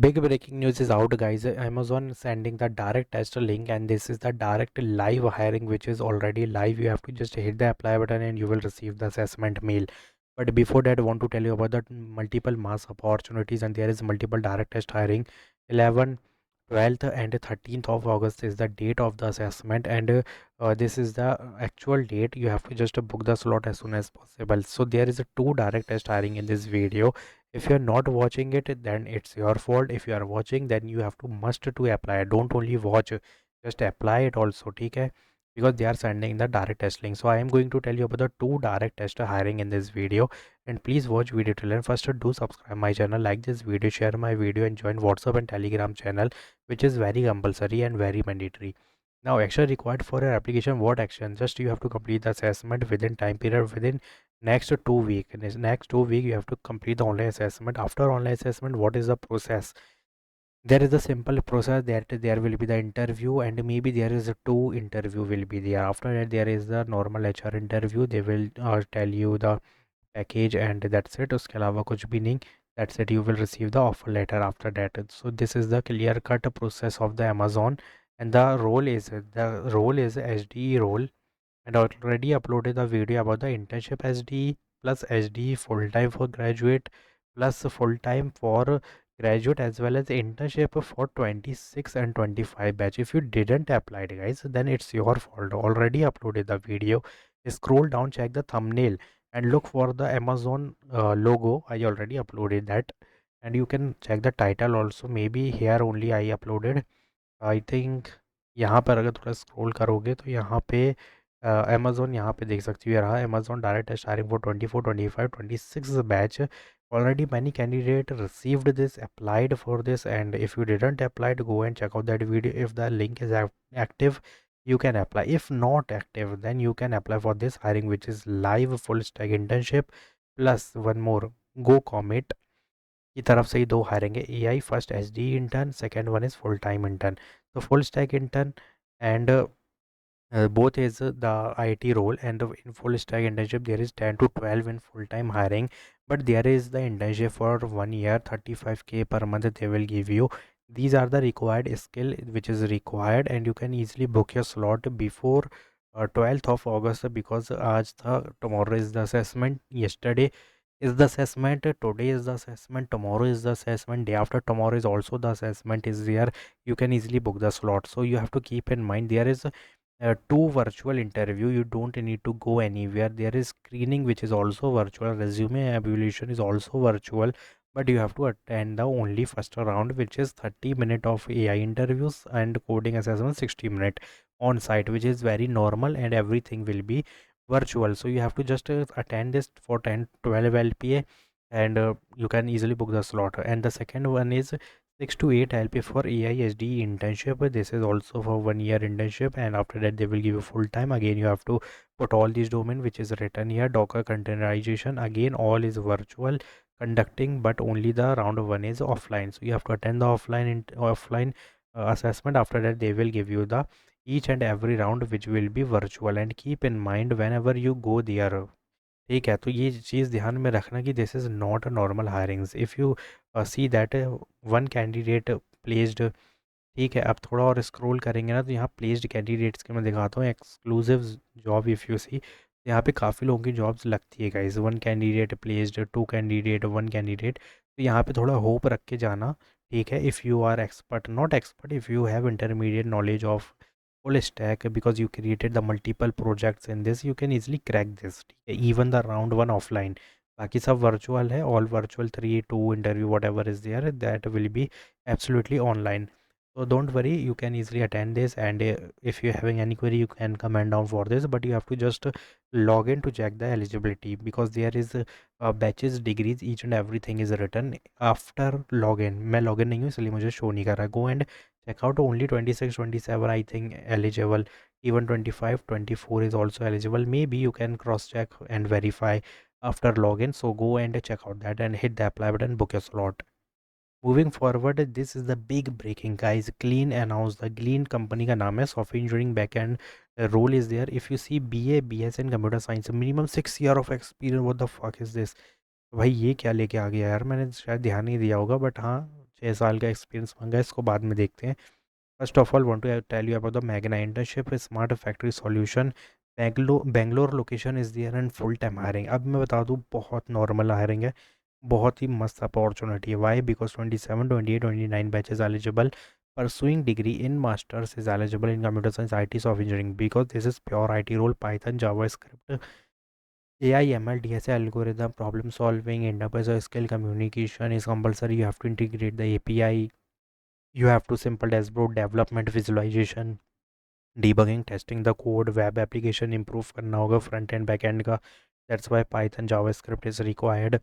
Big breaking news is out, guys. Amazon sending the direct test link, and this is the direct live hiring, which is already live. You have to just hit the apply button, and you will receive the assessment mail. But before that, I want to tell you about the multiple mass opportunities, and there is multiple direct test hiring. 11, 12th, and 13th of August is the date of the assessment, and this is the actual date. You have to just book the slot as soon as possible. So there is a two direct test hiring in this video. If you're not watching it, then it's your fault. If you are watching, then you have to must to apply. Don't only watch, just apply it also, okay? Because they are sending the direct test link. So I am going to tell you about the two direct test hiring in this video, and please watch video to learn. First, do subscribe my channel, like this video, share my video, and join WhatsApp and Telegram channel, which is very compulsory and very mandatory. Now, action required for your application. What action? Just you have to complete the assessment within time period within next 2 week. In this next 2 week, you have to complete the online assessment. After online assessment, what is the process? There is a simple process that there will be the interview, and maybe there is a two interview will be there. After that, there is the normal HR interview. They will tell you the package, and that's it. उसके अलावा कुछ भी नहीं. That's it. You will receive the offer letter after that. So this is the clear cut process of the Amazon, and the role is SDE role, and already uploaded the video about the internship SDE plus SDE full time for graduate plus full time for graduate as well as internship for 26 and 25 batch. If you didn't apply it, guys, then it's your fault. Already uploaded the video. Scroll down, check the thumbnail, and look for the Amazon logo. I already uploaded that, and you can check the title also. Maybe here only I uploaded. I think यहाँ पर अगर थोड़ा scroll करोगे तो यहाँ पे Amazon यहाँ पे देख सकती हो, ये रहा Amazon direct hiring for 24 25 26 batch. Already many candidate received this, applied for this, and if you didn't apply, go and check out that video. If the link is active, you can apply. If not active, then you can apply for this hiring, which is live full stack internship plus one more go commit की तरफ से ही दो hiring है. AI first SD intern, second one is full time intern. तो full stack intern and both is the IT role, and in full stack internship there is 10 to 12 in full time hiring, but there is the internship for 1 year 35K per month they will give you. These are the required skill which is required, and you can easily book your slot before 12th of August, because आज था, tomorrow is the assessment, yesterday is the assessment, today is the assessment, tomorrow is the assessment, day after tomorrow is also the assessment is there. You can easily book the slot. So you have to keep in mind there is two virtual interview. You don't need to go anywhere. There is screening which is also virtual, resume evaluation is also virtual, but you have to attend the only first round, which is 30 minute of AI interviews and coding assessment 60 minute on site, which is very normal, and everything will be virtual. So you have to just attend this for 10 12 LPA, and you can easily book the slot. And the second one is 6 to 8 LP for AISD internship. This is also for 1 year internship, and after that they will give you full time. Again, you have to put all these domain which is written here. Docker containerization, again all is virtual conducting, but only the round one is offline. So you have to attend the offline assessment. After that they will give you the each and every round which will be virtual. And keep in mind whenever you go there, ठीक है, तो ये चीज़ ध्यान में रखना कि this is not a normal hirings. If you see that one candidate placed, ठीक है, अब थोड़ा और स्क्रॉल करेंगे ना, तो यहाँ प्लेस्ड कैंडिडेट्स के मैं दिखाता हूँ exclusive job. If you see, यहाँ पे काफ़ी लोगों की जॉब्स लगती है guys. One candidate placed, two candidate, one candidate. तो यहाँ पे थोड़ा होप रख के जाना, ठीक है. If you are expert, not expert, if you have intermediate knowledge of full stack, because you created the multiple projects in this, you can easily crack this, ठीक है. even the round one offline, बाकी सब virtual है, all virtual. 3 2 interview whatever is there, that will be absolutely online. So don't worry, you can easily attend this, and if you're having any query you can comment down for this, but you have to just log in to check the eligibility, because there is batches, degrees, each and everything is written after login. मैं login नहीं हूँ इसलिए मुझे show नहीं कर रहा. Go and check out. Only 26 27 I think eligible, even 25 24 is also eligible. Maybe you can cross check and verify after login. So go and check out that and hit the apply button, book your slot. Moving forward, this is the big breaking, guys. Clean announced, the Clean company का नाम है, software engineering backend role is there. If you see BA BS in computer science, minimum 6 year of experience. What the fuck is this? भाई ये क्या लेके आ गया यार, मैंने शायद ध्यान नहीं दिया होगा, बट हाँ 6 साल का एक्सपीरियंस मांगा है, इसको बाद में देखते हैं। First of all want to tell you about the Magna internship smart factory solution. Bangalore location is there and full time hiring. अब मैं बता दूँ, बहुत नॉर्मल हायरिंग है, बहुत ही मस्त अपॉर्चुनिटी है। Why? Because 27, 28, 29 batches eligible. Pursuing degree in masters is eligible in computer science, I T, soft engineering, because this is pure I T role, Python, JavaScript, AI, ML, DSA, algorithm, problem solving, interpersonal skill, communication is compulsory. You have to integrate the API. You have to simple dashboard development, visualization, debugging, testing the code, web application improve करना होगा front end back end का. That's why Python, JavaScript is required.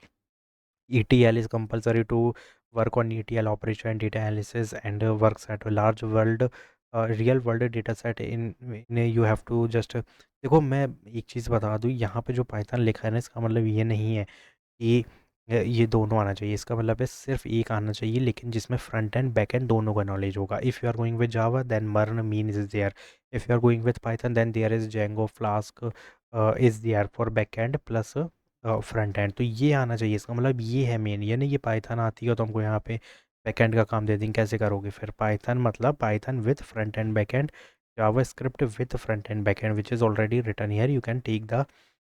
ETL is compulsory to work on ETL operation, data analysis, and works at a large world, real world data set in you have to just देखो, मैं एक चीज़ बता दूँ, यहाँ पे जो Python लिखा है ना, इसका मतलब ये नहीं है कि ये दोनों आना चाहिए। इसका मतलब है सिर्फ एक आना चाहिए, लेकिन जिसमें फ्रंट एंड बैक एंड दोनों का नॉलेज होगा। If you are going with Java then MERN MEAN is there, if you are going with Python then there is Django Flask is there for back end plus front end. तो ये आना चाहिए, इसका मतलब ये है main. ये नहीं ये पाइथन आती है तो हमको यहाँ पे बैक एंड का काम दे देंगे, कैसे करोगे फिर? पाइथन मतलब Python with front end back end, JavaScript with front end back end which is already written here, you can take the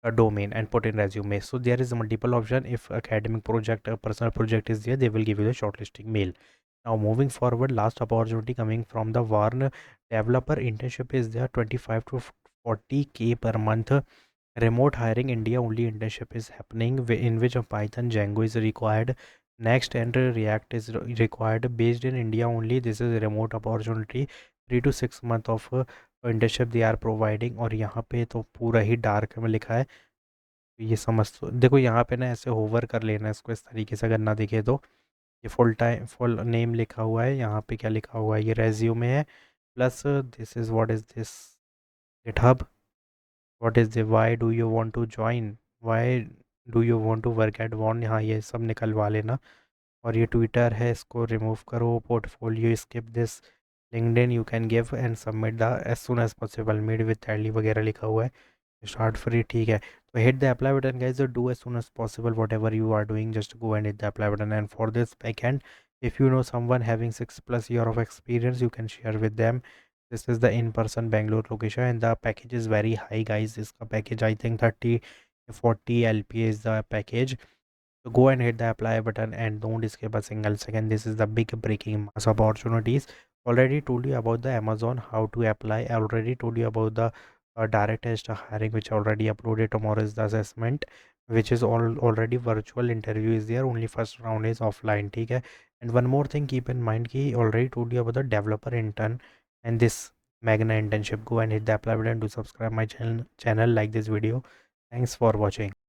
a domain and put in resume. So there is a multiple option. If academic project, a personal project is there, they will give you the shortlisting mail. Now moving forward, last opportunity coming from the Warn developer internship is there, 25 to 40K per month. Remote hiring India only internship is happening, in which a Python Django is required. Next and React is required, based in India only. This is a remote opportunity. 3 to 6 month of internship they are providing. और यहाँ पे तो पूरा ही dark में लिखा है, तो ये समझ तो देखो, यहाँ पे ना ऐसे होवर कर लेना है इसको इस तरीके से, अगर ना दिखे तो। ये फुल नेम लिखा हुआ है, यहाँ पे क्या लिखा हुआ है, ये रेज्यूमे है, plus this is what is this, GitHub, what is the, why do you want to join, why do you want to work at वॉन, यहाँ ये सब निकलवा लेना। और ये ट्विटर है, इसको रिमूव करो। Portfolio skip this. LinkedIn you can give and submit the as soon as possible, made with Tally वगैरह लिखा हुआ है। स्टार्ट फ्री, ठीक है। तो hit the apply button guys, do as soon as possible whatever you are doing, just go and hit the apply button. And for this back end, if you know someone having 6+ year of experience, you can share with them. This is the in-person Bangalore location and the package is very high guys. Iska package I think 30-40 LPA is the package. So go and hit the apply button and don't skip a single second. This is the big breaking mass opportunities. Already told you about the Amazon how to apply. I already told you about the direct test hiring, which already uploaded. Tomorrow is the assessment, which is already virtual interview is there. Only first round is offline. Okay. And one more thing, keep in mind, ki already told you about the developer intern and this Magna internship. Go and hit the apply button to subscribe my channel. Like this video. Thanks for watching.